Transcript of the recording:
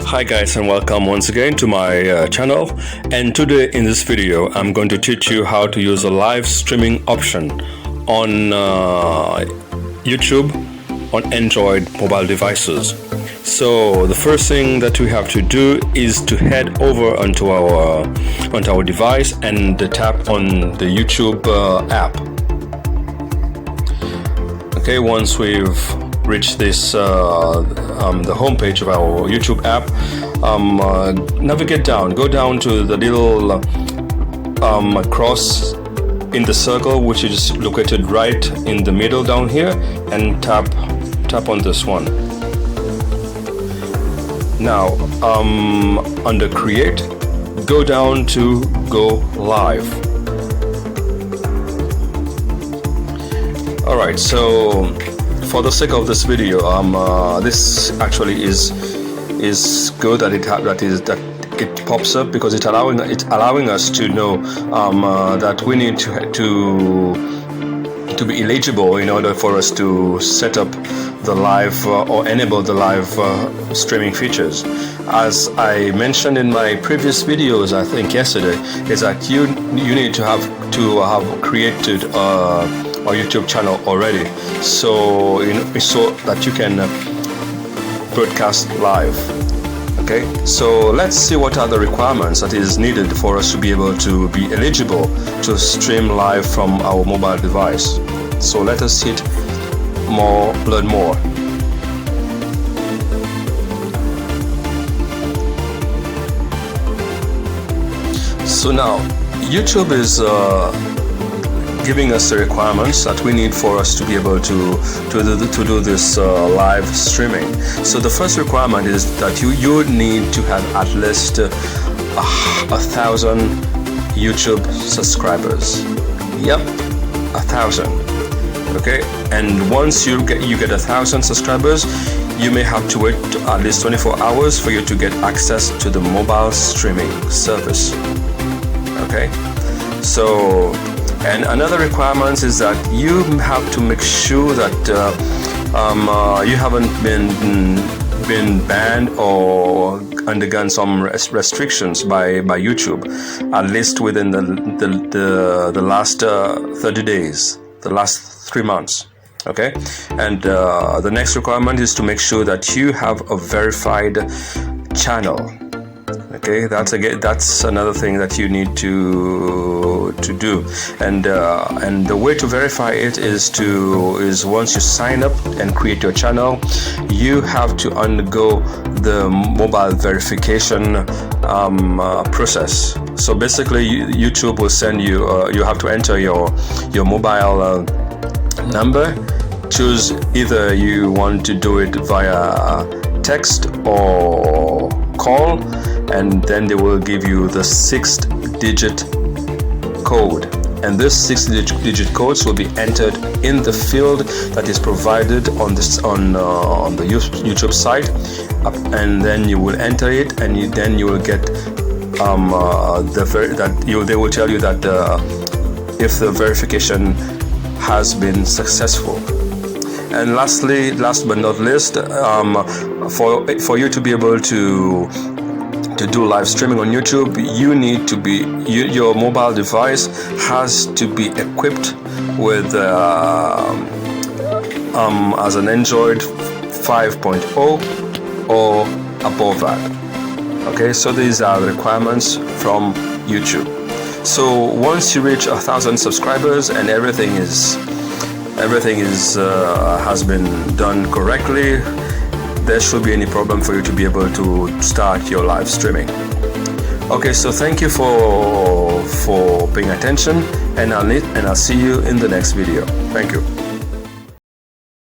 Hi guys, and welcome once again to my channel. And today in this video I'm going to teach you how to use a live streaming option on YouTube on Android mobile devices. So the first thing that we have to do is to head over onto our device and tap on the YouTube app. Okay, once we've reach this the home page of our YouTube app, navigate down, go down to the little cross in the circle, which is located right in the middle down here, and tap on this one. Now under create, go down to go live. Alright, so for the sake of this video, this actually is good that it pops up, because it's allowing us to know that we need to be eligible in order for us to set up the live or enable the live streaming features. As I mentioned in my previous videos, I think yesterday, is that you need to have created our YouTube channel already, so that you can broadcast live. Okay, so let's see what are the requirements that is needed for us to be able to be eligible to stream live from our mobile device. So let us hit more, learn more. So now YouTube is giving us the requirements that we need for us to be able to do this live streaming. So the first requirement is that you need to have at least 1,000 YouTube subscribers. Yep, 1,000. Okay, and once you get 1,000 subscribers, you may have to wait at least 24 hours for you to get access to the mobile streaming service. Okay, so, and another requirement is that you have to make sure that you haven't been banned or undergone some restrictions by YouTube, at least within the last 30 days, the last 3 months. Okay, and the next requirement is to make sure that you have a verified channel. Okay, that's another thing that you need to do, and the way to verify it is once you sign up and create your channel, you have to undergo the mobile verification process. So basically, YouTube will send you you have to enter your mobile number. Choose either you want to do it via text or call, and then they will give you the 6-digit code, and this 6-digit codes will be entered in the field that is provided on the YouTube site, and then you will enter it, and then you will get they will tell you that if the verification has been successful. And last but not least, for you to be able to do live streaming on YouTube, you need to be your mobile device has to be equipped with as an Android 5.0 or above that. Okay, so these are the requirements from YouTube. So once you reach 1,000 subscribers and everything has been done correctly, there should be any problem for you to be able to start your live streaming. Okay, so thank you for paying attention, and I'll see you in the next video. Thank you.